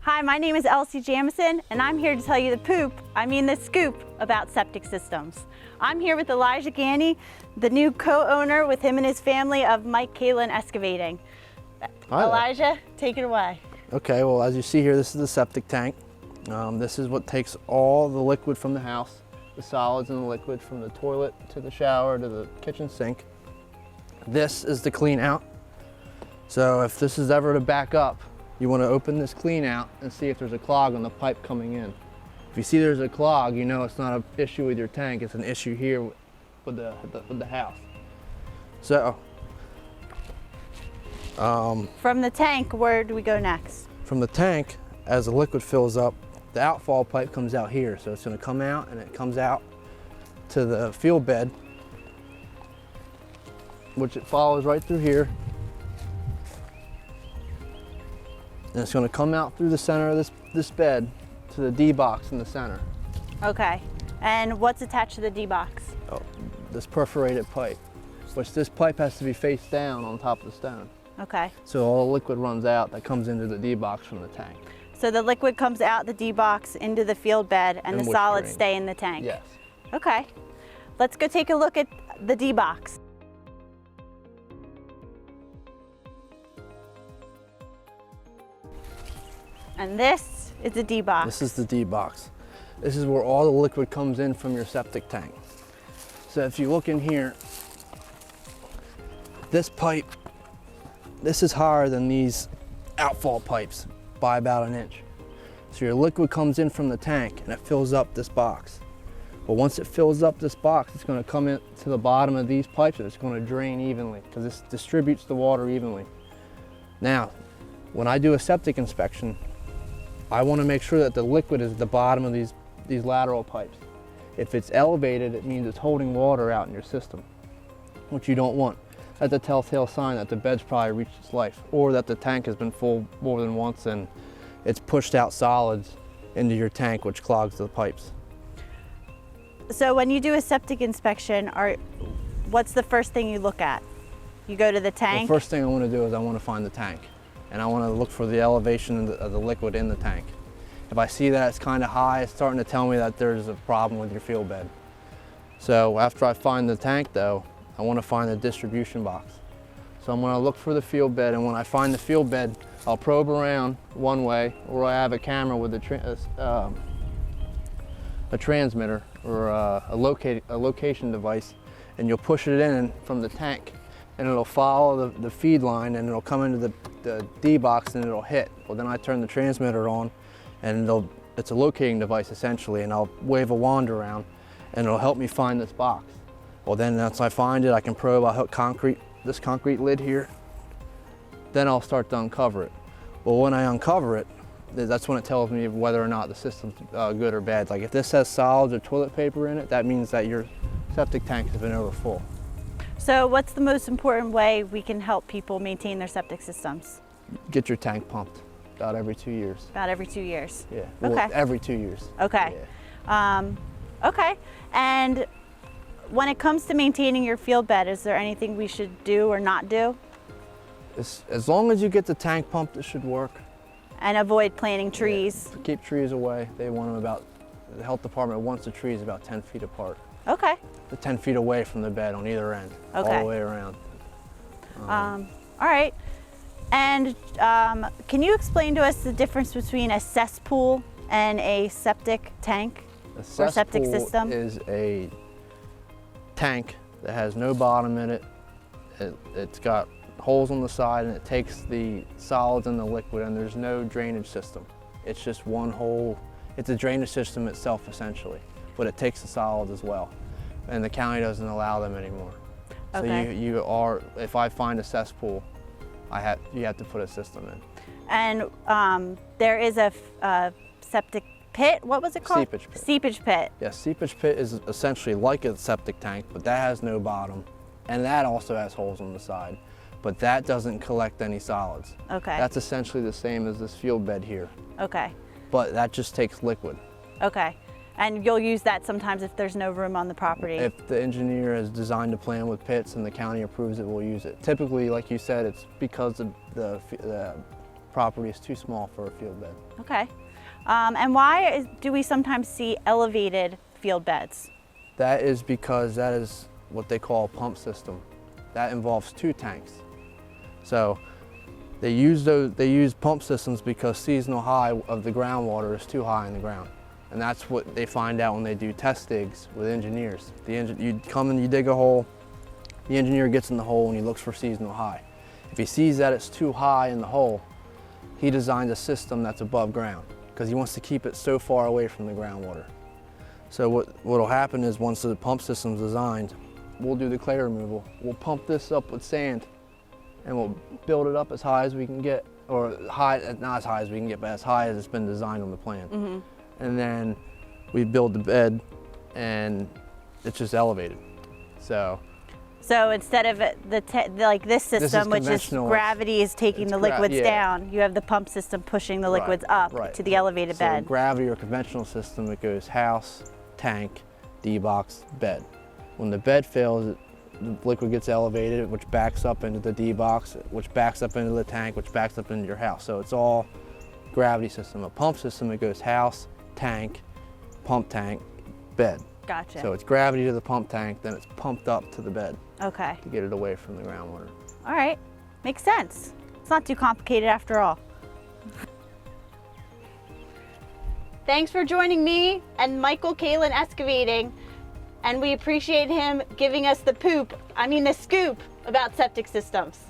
Hi, my name is Elsie Jamison, and I'm here to tell you the scoop about septic systems. I'm here with Elijah Gandy, the new co-owner with him and his family of Mike Kalin Excavating. Hi there. Elijah, take it away. Okay, well, as you see here, this is the septic tank. This is what takes all the liquid from the house, the solids and the liquid from the toilet to the shower to the kitchen sink. This is the clean out. So if this is ever to back up, you want to open this clean out and see if there's a clog on the pipe coming in. If you see there's a clog, you know it's not an issue with your tank, it's an issue here with the house. So, from the tank, where do we go next? from the tank, as the liquid fills up, the outfall pipe comes out here. So it's going to come out and it comes out to the field bed, which it follows right through here. And it's going to come out through the center of this bed to the D box in the center. Okay, and what's attached to the D box? Oh, this perforated pipe, which this pipe has to be face down on top of the stone. Okay. So all the liquid runs out that comes into the D box from the tank. So the liquid comes out the D box into the field bed and the solids drain. stay in the tank? Yes. Okay, let's go take a look at the D box. And this is the D box. This is the D box. This is where all the liquid comes in from your septic tank. So if you look in here, this pipe, this is higher than these outfall pipes by about 1 inch. So your liquid comes in from the tank and it fills up this box. But once it fills up this box, it's going to come in to the bottom of these pipes and it's going to drain evenly because this distributes the water evenly. Now, when I do a septic inspection, I want to make sure that the liquid is at the bottom of these lateral pipes. If it's elevated, it means it's holding water out in your system, which you don't want. That's a telltale sign that the bed's probably reached its life, or that the tank has been full more than once and it's pushed out solids into your tank, which clogs the pipes. So when you do a septic inspection, what's the first thing you look at? You go to the tank? The first thing I want to do is I want to find the tank. And I want to look for the elevation of the liquid in the tank. If I see that it's kind of high, it's starting to tell me that there's a problem with your field bed. So after I find the tank though, I want to find the distribution box. So I'm going to look for the field bed, and when I find the field bed, I'll probe around one way, or I have a camera with a transmitter or a location device, and you'll push it in from the tank, and it'll follow the feed line, and it'll come into the D box and it'll hit. Well, then I turn the transmitter on, and it's a locating device essentially, and I'll wave a wand around and it'll help me find this box. Well, then once I find it, I can probe. I'll hook this concrete lid here. Then I'll start to uncover it. Well, when I uncover it, that's when it tells me whether or not the system's good or bad. Like if this has solids or toilet paper in it, that means that your septic tank has been over full. So what's the most important way we can help people maintain their septic systems? Get your tank pumped about every 2 years. About every 2 years? Yeah, well, okay. Every 2 years. Okay. Yeah. Okay, and when it comes to maintaining your field bed, is there anything we should do or not do? As long as you get the tank pumped, it should work. And avoid planting trees? Yeah. Keep trees away. They want them the health department wants the trees about 10 feet apart. Okay. 10 feet away from the bed on either end, okay. all the way around. All right. And can you explain to us the difference between a cesspool and a septic tank or septic system? A cesspool is a tank that has no bottom in it. It's got holes on the side, and it takes the solids and the liquid, and there's no drainage system. It's just one whole, it's a drainage system itself essentially, but it takes the solids as well. And the county doesn't allow them anymore. Okay. So if I find a cesspool, you have to put a system in. And there is a septic pit. What was it called? Seepage pit. Seepage pit. Yeah, seepage pit is essentially like a septic tank, but that has no bottom, and that also has holes on the side, but that doesn't collect any solids. Okay. That's essentially the same as this field bed here. Okay. But that just takes liquid. Okay. And you'll use that sometimes if there's no room on the property? If the engineer has designed a plan with pits and the county approves it, we'll use it. Typically, like you said, it's because of the property is too small for a field bed. Okay. And why do we sometimes see elevated field beds? That is because that is what they call a pump system. That involves 2 tanks. So they use pump systems because seasonal high of the groundwater is too high in the ground. And that's what they find out when they do test digs with engineers. You come and you dig a hole, the engineer gets in the hole and he looks for seasonal high. If he sees that it's too high in the hole, he designs a system that's above ground because he wants to keep it so far away from the groundwater. So what will happen is once the pump system's designed, we'll do the clay removal. We'll pump this up with sand and we'll build it up as high as we can get, or high, not as high as we can get, but as high as it's been designed on the plan. Mm-hmm. And then we build the bed and it's just elevated. So instead of like this system, which is gravity is taking the liquids down, you have the pump system pushing the liquids up to the elevated bed. So gravity or conventional system, it goes house, tank, D-box, bed. When the bed fails, the liquid gets elevated, which backs up into the D-box, which backs up into the tank, which backs up into your house. So it's all gravity system. A pump system, it goes house, tank, pump tank, bed. Gotcha. So it's gravity to the pump tank, then it's pumped up to the bed. Okay. To get it away from the groundwater. All right, makes sense. It's not too complicated after all. Thanks for joining me and Michael Kalin Excavating, and we appreciate him giving us the scoop about septic systems.